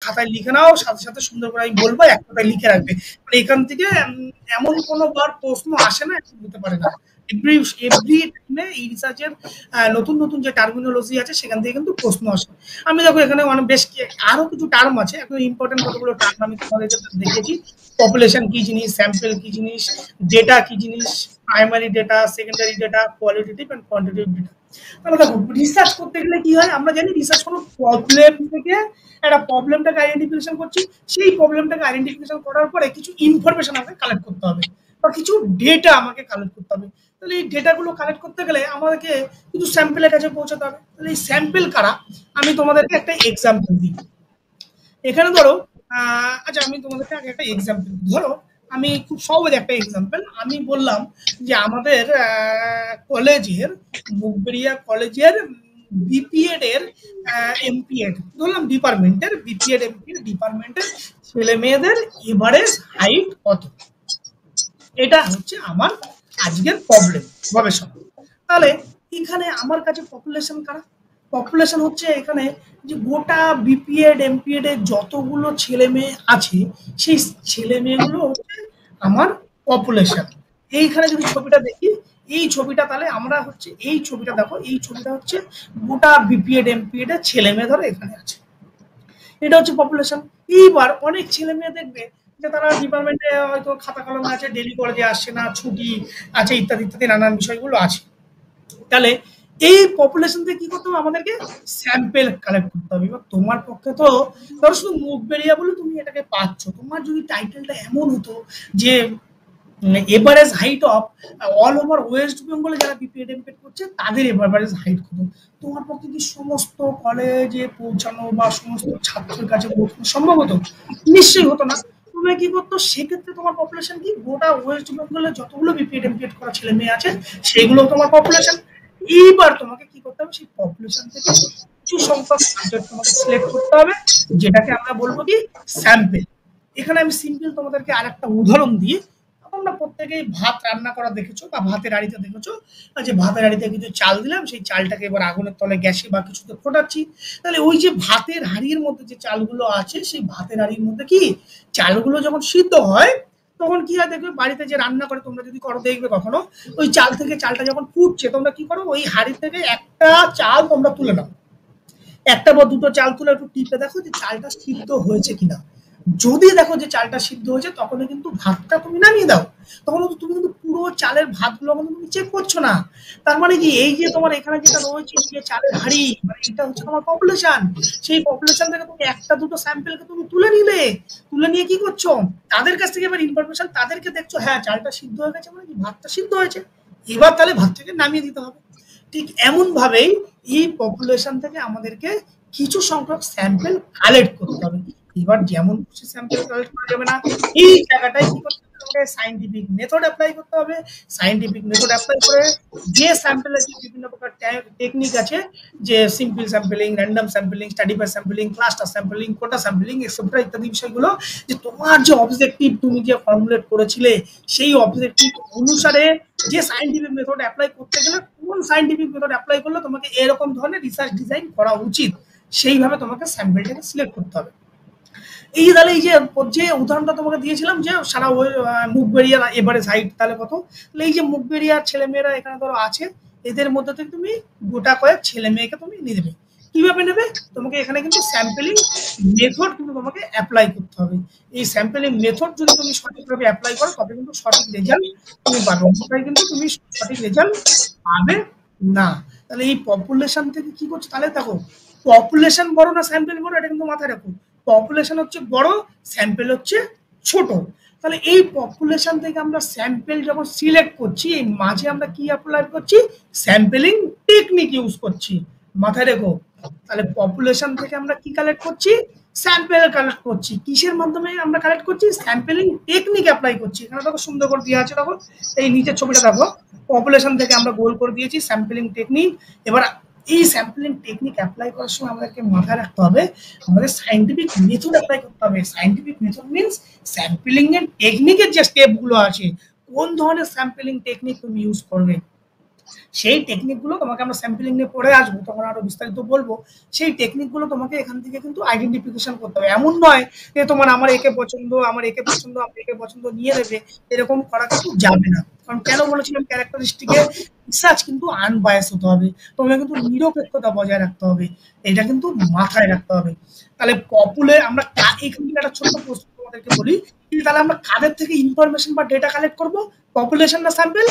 খাতায় লিখে নাও, সাথে সাথে সুন্দর করে আমি বলবো এক কথায় লিখে রাখবে। মানে এখান থেকে এমন কোনো বার প্রশ্ন আসে না, এখন হতে পারে না। এভরি এভরি টাইমে এই রিসার্চের নতুন নতুন যে টার্মিনোলজি আছে সেখান থেকে কিন্তু প্রশ্ন আসে। আমি দেখো এখানে অনেক বেশ আরো কিছু টার্ম আছে, এখন ইম্পর্টেন্ট কতগুলো টার্ম আমি তোমাদেরকে দেখিয়েছি। পপুলেশন কি জিনিস, স্যাম্পল কি জিনিস, ডেটা কি জিনিস, primary data, secondary data, qualitative and quantitative data. তাহলে দেখো রিসার্চ করতে গেলে কি হয়, আমরা জানি রিসার্চ কোনো প্রবলেম থেকে একটা প্রবলেমটাকে আইডেন্টিফিকেশন করছি, সেই প্রবলেমটাকে আইডেন্টিফিকেশন করার পরে কিছু ইনফরমেশন আমাকে কালেক্ট করতে হবে বা কিছু ডেটা আমাকে কালেক্ট করতে হবে। তাহলে এই ডেটাগুলো কালেক্ট করতে গেলে আমাদেরকে কিছু স্যাম্পেলের কাছে পৌঁছাতে হবে। তাহলে এই স্যাম্পেল কারা, আমি তোমাদেরকে একটা এক্সাম্পল দিই। এখানে ধরো আচ্ছা আমি তোমাদেরকে আগে একটা এক্সাম্পল ধরো, আমি খুব সহজ একটা এক্সাম্পল আমি বললাম যে আমাদের কলেজের, মুগবেড়িয়া কলেজের বিপিএড এর এমপিএড ধরলাম ডিপার্টমেন্টের, বিপিএড এমপিএড ডিপার্টমেন্টের ছেলে মেয়েদের এভারেজ হাইট কত, এটা হচ্ছে আমার আজকের প্রবলেম গবেষণা। তাহলে এখানে আমার কাছে পপুলেশন কারা, পপুলেশন হচ্ছে এখানে যে গোটা বিপিএড এমপিএড এর যতগুলো ছেলে মেয়ে আছে সেই ছেলে মেয়েগুলো হচ্ছে আমার পপুলেশন। এইখানে যদি ছবিটা দেখি, এই ছবিটা তাহলে আমরা হচ্ছে এই ছবিটা দেখো, এই ছবিটা হচ্ছে গোটা বিপিএড এমপিএড এর ছেলে মেয়ে ধরো এখানে আছে, এটা হচ্ছে পপুলেশন। এইবার অনেক ছেলে মেয়ে দেখবে যে তারা ডিপার্টমেন্টে হয়তো খাতা কলম আছে, ডেলি কলেজে আসছে না, ছুটি আছে, ইত্যাদি ইত্যাদি নানান বিষয়গুলো আছে। তাহলে এই পপুলেশন থেকে কি করতে হবে, আমাদেরকে স্যাম্পেল কালেক্ট করতে হবে। এবার তোমার পক্ষে তো ধরো শুধু মুখ বেরিয়া বলে তুমি এটাকে পাচ্ছ, তোমার যদি টাইটেলটা এমন হতো যে average height of all over West বেঙ্গলে যারা বিপিএড এমপিএড করছে তাদের এভারেজ হাইট কত, তোমার পক্ষে কি সমস্ত কলেজে পৌঁছানো বা সমস্ত ছাত্রের কাছে পৌঁছানো সম্ভব হতো? নিশ্চয়ই হতো না। তুমি কি করতো সেক্ষেত্রে, তোমার পপুলেশন কি গোটা ওয়েস্ট বেঙ্গলে যতগুলো বিপিএড এমপিএড করা ছেলে মেয়ে আছে সেগুলো তোমার পপুলেশন। এইবার তোমাকে কি করতে হবে, সেই পপুলেশন থেকে কিছু সংখ্যক সাবজেক্ট তোমাকে সিলেক্ট করতে হবে, যেটাকে আমরা বলবো কি স্যাম্পেল। এখানে আমি সিম্পল তোমাদেরকে আরেকটা উদাহরণ দিয়ে, তোমরা প্রত্যেকেই ভাত রান্না করা দেখেছো বা ভাতের হাঁড়িতে দেখেছো, যে ভাতের হাঁড়িতে কিছু চাল দিলাম, সেই চালটাকে এবার আগুনের তলে গ্যাসে বা কিছুতে ফোটাচ্ছি। তাহলে ওই যে ভাতের হাঁড়ির মধ্যে যে চালগুলো আছে সেই ভাতের হাঁড়ির মধ্যে কি চালগুলো যখন সিদ্ধ হয় তখন কি হয় দেখবে, বাড়িতে যে রান্না করে তোমরা যদি করো দেখবে কখনো, ওই চাল থেকে চালটা যখন ফুটছে তোমরা কি করো, ওই হাঁড়ি থেকে একটা চাল তোমরা তুলে নাও, একটা বা দুটো চাল তুলে একটু টিপে দেখো যে চালটা সিদ্ধ হয়েছে কিনা। যদি দেখো যে চালটা সিদ্ধ হয়েছে তখন কিন্তু ভাতটা তুমি নামিয়ে দাও, তখন তুমি কিন্তু পুরো চালের ভাতগুলো কিন্তু তুমি চেক করছো না। তার মানে কি, এই যে তোমার এখানে যেটা রয়েছে যে চালের হাঁড়ি, মানে এটা হচ্ছে তোমার পপুলেশন। সেই পপুলেশন থেকে তুমি একটা দুটো স্যাম্পেলকে তুমি তুলে নিলে, তুলে নিয়ে কি করছো, তাদের কাছ থেকে এবার ইনফরমেশন তাদেরকে দেখছো, হ্যাঁ চালটা সিদ্ধ হয়ে গেছে মানে কি ভাতটা সিদ্ধ হয়েছে, এবার তাহলে ভাতটাকে নামিয়ে দিতে হবে। ঠিক এমন ভাবেই এই পপুলেশন থেকে আমাদেরকে কিছু সংখ্যক স্যাম্পেল কালেক্ট করতে হবে। এবার যেমন খুশি স্যাম্পেল কালেক্ট করা যাবে না, এই জায়গাটায় কি করতে হবে, সাইন্টিফিক মেথড অ্যাপ্লাই করতে হবে। সাইন্টিফিক মেথড অ্যাপ্লাই করে যে স্যাম্পেলের যে বিভিন্ন প্রকার টেকনিক আছে, যে simple sampling, random sampling, stratified sampling, cluster sampling, quota sampling etcetera ইত্যাদি বিষয়গুলো, যে তোমার যে অবজেক্টিভ তুমি যে ফর্মুলেট করেছিলে সেই অবজেক্টিভ অনুসারে যে সাইন্টিফিক মেথড অ্যাপ্লাই করতে গেলে কোন সাইন্টিফিক মেথড অ্যাপ্লাই করলে তোমাকে এরকম ধরনের রিসার্চ ডিজাইন করা উচিত, সেইভাবে তোমাকে স্যাম্পলটাকে সিলেক্ট করতে হবে। এই তাহলে এই যে যে উদাহরণটা তোমাকে দিয়েছিলাম যে সারা মুখবেড়িয়ার এভারেজ হাইট তাহলে কত, তাহলে এই যে মুখবেড়িয়ার ছেলে মেয়েরা এখানে ধরো আছে, এদের মধ্যে থেকে তুমি গোটা কয়েক ছেলে মেয়েকে তুমি নিয়ে নেবে। কিভাবে নেবে, তোমাকে এখানে কিন্তু স্যাম্পলিং মেথড কিন্তু তোমাকে অ্যাপ্লাই করতে হবে। এই স্যাম্পলিং মেথড যদি তুমি সঠিকভাবে অ্যাপ্লাই করো তবে কিন্তু সঠিক রেজাল্ট তুমি পাবে, অন্যথায় কিন্তু তুমি সঠিক রেজাল্ট পাবে না। তাহলে এই পপুলেশন থেকে কি করছো, তাহলে দেখো পপুলেশন বড় না স্যাম্পল বড়, এটা কিন্তু মাথায় রাখো। পপুলেশন হচ্ছে বড়, স্যাম্পল হচ্ছে ছোট। তাহলে এই পপুলেশন থেকে আমরা স্যাম্পল যখন সিলেক্ট করছি, এই মাঝে আমরা কি অ্যাপ্লাই করছি, স্যাম্পলিং টেকনিক ইউজ করছি, মাথায় রেখো। তাহলে পপুলেশন থেকে আমরা কি কালেক্ট করছি, স্যাম্পল কালেক্ট করছি। কিসের মাধ্যমে আমরা কালেক্ট করছি, স্যাম্পলিং টেকনিক অ্যাপ্লাই করছি। এখানে দেখো সুন্দর করে দেওয়া আছে, দেখো এই নিচের ছবিটা দেখো, পপুলেশন থেকে আমরা গোল করে দিয়েছি স্যাম্পলিং টেকনিক। এবার এই স্যাম্পলিং টেকনিক অ্যাপ্লাই করার সময় আমাদেরকে মাথায় রাখতে হবে আমাদের সাইন্টিফিক মেথড অ্যাপ্লাই করতে হবে। সাইন্টিফিক মেথড মিনস স্যাম্পলিং এর টেকনিকের যে স্টেপগুলো আছে, কোন ধরনের স্যাম্পলিং টেকনিক তুমি ইউজ করবে, সেই টেকনিকগুলো তোমাকে আমরা স্যাম্পলিং নিয়ে পড়ে আসবো, তখন আরো বিস্তারিত বলবো। সেই টেকনিকগুলো তোমাকে এখান থেকে কিন্তু আইডেন্টিফিকেশন করতে হবে। এমন নয় যে তোমার আমার একে পছন্দ, আমার একে পছন্দ, আমার একে পছন্দ নিয়ে নেবে, এরকম করা কিন্তু যাবে না। কারণ কেন বলেছিলাম ক্যারেক্টারিস্টিকে রিসার্চ কিন্তু আনবায়াস হতে হবে, তোমাকে কিন্তু নিরপেক্ষতা বজায় রাখতে হবে, এটা কিন্তু মাথায় রাখতে হবে। তাহলে আমরা এখান থেকে একটা ছোট্ট প্রশ্ন তোমাদেরকে বলি, তাহলে আমরা কাদের থেকে ইনফরমেশন বা ডেটা কালেক্ট করবো? পপুলেশন না স্যাম্পল?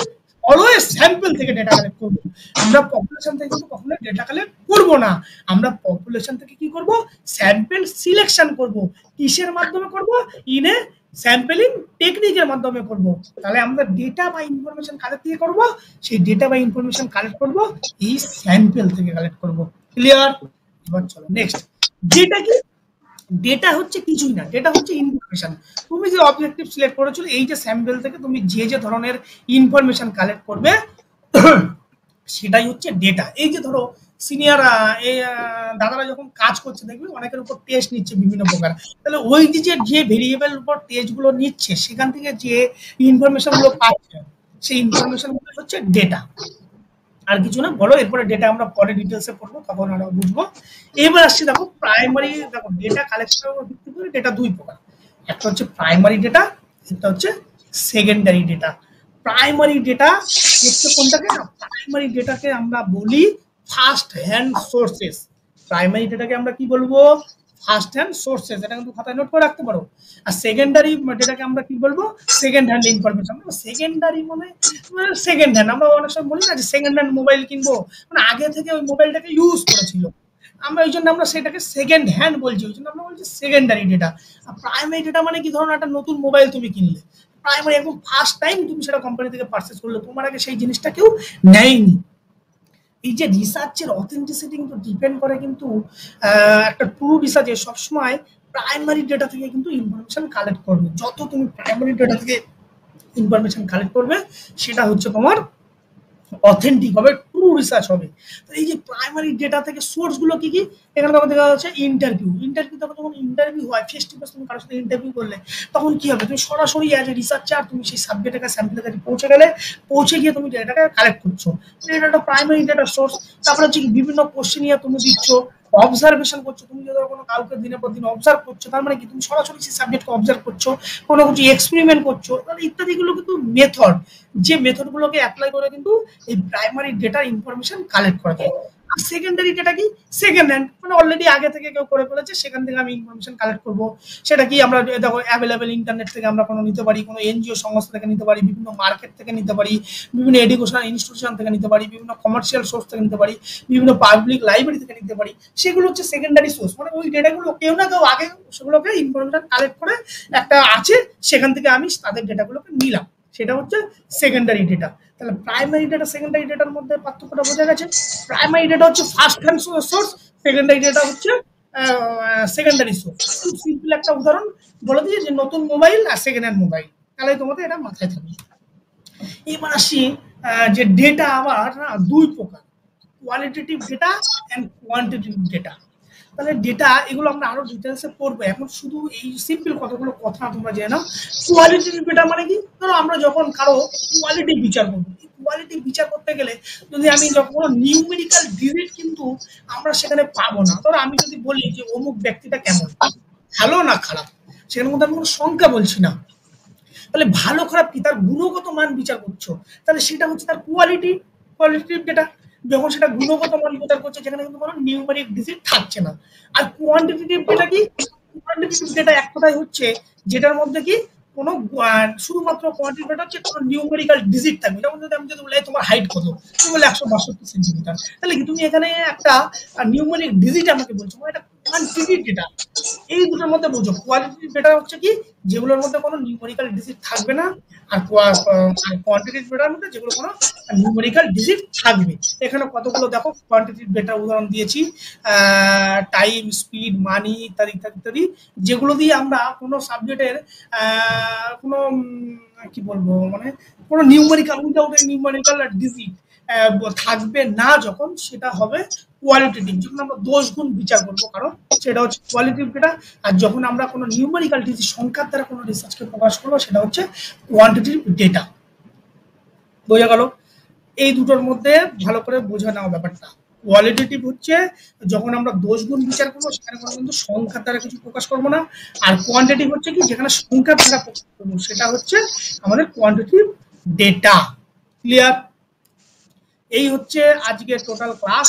অলওয়েজ স্যাম্পল থেকে ডেটা কালেক্ট করবো। আমরা পপুলেশন থেকে কিন্তু কখনো ডেটা কালেক্ট করবো না। আমরা পপুলেশন থেকে কি করব? স্যাম্পল সিলেকশন করব। কিসের মাধ্যমে করব? ইন এ স্যাম্পলিং টেকনিকের মাধ্যমে করব। তাহলে আমরা ডেটা বা ইনফরমেশন কালেক্ট থেকে করব, সেই ডেটা বা ইনফরমেশন কালেক্ট করব এই স্যাম্পল থেকে কালেক্ট করব। ক্লিয়ার? এবার চলো নেক্সট। ডেটা কি? ডেটা হচ্ছে কিছুই না, ডেটা হচ্ছে ইনফরমেশন। তুমি যে অবজেক্টিভ সিলেক্ট করেছো, এই যে স্যাম্পল থেকে তুমি যে যে ধরনের ইনফরমেশন কালেক্ট করবে সেটাই হচ্ছে ডেটা। এই যে ধরো সিনিয়র দাদারা যখন কাজ করছে দেখবে অনেকের উপর টেস্ট নিচ্ছে বিভিন্ন প্রকার, তাহলে ওই যে ভেরিয়েবল উপর টেস্ট গুলো নিচ্ছে, সেখান থেকে যে ইনফরমেশন গুলো পাচ্ছে, সেই ইনফরমেশন গুলো হচ্ছে ডেটা, আর কিছু না। বলো এরপরে ডেটা আমরা পরে ডিটেলসে পড়বো, তখন আমরা বুঝবো। এবার আসছি দেখো প্রাইমারি। দেখো ডেটা কালেকশনের উপর ভিত্তি করে ডেটা দুই প্রকার, একটা হচ্ছে প্রাইমারি ডেটা, একটা হচ্ছে সেকেন্ডারি ডেটা। প্রাইমারি ডেটা হচ্ছে কোনটাকে? না, প্রাইমারি ডেটাকে আমরা বলি ফার্স্ট হ্যান্ড সোর্সেস। প্রাইমারি ডেটাকে আমরা কি বলবো? First hand sources. এটা কিন্তু খাতায় নোট করে রাখতে পারো। আর সেকেন্ডারি ডেটাকে আমরা কি বলবো? Second hand information. সেকেন্ডারি মানে সেকেন্ড হ্যান্ড। আমরা অনেক সময় বলি না যে সেকেন্ড হ্যান্ড মোবাইল কিনবো, মানে আগে থেকে ওই মোবাইলটাকে ইউজ করেছিল, আমরা ওই জন্য আমরা সেটাকে সেকেন্ড হ্যান্ড বলছি, ওই জন্য আমরা বলছি সেকেন্ডারি ডেটা। আর প্রাইমারি ডেটা মানে কি? ধরুন একটা নতুন মোবাইল তুমি কিনলে, প্রাইমারি একদম ফার্স্ট টাইম তুমি সেটা কোম্পানি থেকে পারচেজ করলে, তোমার আগে সেই জিনিসটা কেউ নেয়নি। এই যে রিসার্চের অথেন্টিসিটি কিন্তু ডিপেন্ড করে কিন্তু একটা ট্রু রিসার্চে সবসময় প্রাইমারি ডেটা থেকে কিন্তু ইনফরমেশন কালেক্ট করবে। যত তুমি প্রাইমারি ডেটা থেকে ইনফরমেশন কালেক্ট করবে, সেটা হচ্ছে তোমার অথেন্টিক হবে, ট্রু রিসার্চ হবে। তো এই যে প্রাইমারি ডেটা থেকে সোর্স গুলো কি কি? এখানে তোমার দেখা যাচ্ছে ইন্টারভিউ। ইন্টারভিউ তখন যখন ইন্টারভিউ হয়, ফেস টু ফেস তুমি কারোর সাথে ইন্টারভিউ করলে, তখন কি হবে? তুমি সরাসরি অ্যাজ এ রিসার্চার তুমি সেই সাবজেক্টের স্যাম্পলের কাছে পৌঁছে গেলে, পৌঁছে গিয়ে তুমি ডেটাটা কালেক্ট করছো, এটা একটা প্রাইমারি ডেটা সোর্স। তারপরে হচ্ছে বিভিন্ন কোশ্চেন নিয়ে তুমি দিচ্ছ, অবজারভেশন করছো। তুমি যদি কোনো কাউকে দিনের পর দিন অবজার্ভ করছো, তার মানে কি? তুমি সরাসরি সেই সাবজেক্টকে অবজার্ভ করছো, কোনো কিছু এক্সপেরিমেন্ট করছো, ইত্যাদিগুলো কিন্তু মেথড, যে মেথডগুলোকে অ্যাপ্লাই করে কিন্তু এই প্রাইমারি ডেটা ইনফরমেশন কালেক্ট করা যায়। আর সেকেন্ডারি ডেটা কি? সেকেন্ড হ্যান্ড, মানে অলরেডি আগে থেকে কেউ করে ফেলেছে, সেখান থেকে আমি ইনফরমেশন কালেক্ট করবো। সেটা কি? আমরা দেখো অ্যাভেলেবেল ইন্টারনেট থেকে আমরা কোনো নিতে পারি, কোনো এনজিও সংস্থা থেকে নিতে পারি, বিভিন্ন মার্কেট থেকে নিতে পারি, বিভিন্ন এডুকেশনাল ইনস্টিটিউশন থেকে নিতে পারি, বিভিন্ন কমার্শিয়াল সোর্স থেকে নিতে পারি, বিভিন্ন পাবলিক লাইব্রেরি থেকে নিতে পারি। সেগুলো হচ্ছে সেকেন্ডারি সোর্স, মানে ওই ডেটাগুলো কেউ না কেউ আগে সেগুলোকে ইনফরমেশন কালেক্ট করে একটা আছে, সেখান থেকে আমি তাদের ডেটাগুলোকে নিলাম, সেটা হচ্ছে সেকেন্ডারি ডেটা। তাহলে প্রাইমারি ডেটা সেকেন্ডারি ডেটার মধ্যে পার্থক্যটা বোঝা গেছে। প্রাইমারি ডেটা হচ্ছে first hand source, secondary data হচ্ছে সেকেন্ডারি সোর্স। খুব সিম্পল একটা উদাহরণ বলে দিই, যে নতুন মোবাইল আর সেকেন্ড হ্যান্ড মোবাইল, তাহলে তোমাদের এটা মাথায় থাকবে। এবার আসি যে ডেটা আবার দুই প্রকার, qualitative data and quantitative data. তাহলে ডেটা এগুলো আমরা আরো ডিটেলসে পড়বো, এখন শুধু এই সিম্পল কতগুলো কথা তোমরা জেনে নাও। কোয়ালিটেটিভ ডেটা মানে কি? ধরো আমরা যখন কারো কোয়ালিটি বিচার করবো, কোয়ালিটি বিচার করতে গেলে যদি আমি যখন কোনো নিউমেরিক্যাল ডিজিট কিন্তু আমরা সেখানে পাবো না। ধরো আমি যদি বলি যে অমুক ব্যক্তিটা কেমন, ভালো না খারাপ, সেখানে মধ্যে আমি কোনো সংখ্যা বলছি না, তাহলে ভালো খারাপ কি? তার গুণগত মান বিচার করছো, তাহলে সেটা হচ্ছে তার কোয়ালিটেটিভ ডেটা। যখন সেটা গুণগত মান বিচার করছে, যেখানে কিন্তু কোনো নিউমেরিক ডিজিট থাকছে না। আর কোয়ান্টিটেটিভ ডেটা কি? কোয়ান্টিটেটিভ ডেটা এক কথায় হচ্ছে যেটার মধ্যে কি কোনো শুধুমাত্র কোয়ান্টিটেটিভ ডেটা হচ্ছে কোনো নিউমেরিক্যাল ডিজিট থাকবে। যেমন যদি আমি যদি বলি তোমার হাইট কত, তুমি বলে 162 সেন্টিমিটার, তাহলে কি তুমি এখানে একটা নিউমেরিক ডিজিট আমাকে বলছো, মানে এটা কোয়ান্টিটেটিভ ডেটা। এই দুটোর মধ্যে বুঝো, কোয়ালিটেটিভ ডেটা হচ্ছে কি? যেগুলোর মধ্যে কোনো নিউমেরিক্যাল ডিজিট থাকবে না, আর কোয়ান্টিটেটিভ ডেটার মধ্যে যেগুলো কোনো নিউমেরিক্যাল ডিজিট থাকবে। এখানে কতগুলো দেখো কোয়ান্টিটেটিভ ডেটা উদাহরণ দিয়েছি, টাইম, স্পিড, মানি ইত্যাদি ইত্যাদি ইত্যাদি, যেগুলো দিয়ে আমরা কোনো সাবজেক্টের কোনো কি বলবো, মানে কোনো নিউমেরিক্যাল উইদাউট নিউমেরিক্যাল ডিজিট থাকবে না, যখন সেটা হবে কোয়ালিটেটিভ। যখন আমরা দোষ গুণ বিচার করবো কারণ, সেটা হচ্ছে কোয়ালিটেটিভ ডেটা। আর যখন আমরা কোনো নিউমেরিক্যাল ডিজিট সংখ্যার দ্বারা কোনো রিসার্চকে প্রকাশ করবো, সেটা হচ্ছে কোয়ান্টিটেটিভ ডেটা। বোঝা গেল? এই দুটোর মধ্যে ভালো করে বুঝে নাও ব্যাপারটা। কোয়ালিটেটিভ হচ্ছে যখন আমরা দোষ গুণ বিচার করবো সেখানে কোনো কিন্তু সংখ্যার দ্বারা কিছু প্রকাশ করবো না। আর কোয়ান্টিটিভ হচ্ছে কি যেখানে সংখ্যার দ্বারা প্রকাশ করবো সেটা হচ্ছে আমাদের কোয়ান্টিটিভ ডেটা। ক্লিয়ার? এই হচ্ছে আজকে টোটাল ক্লাস।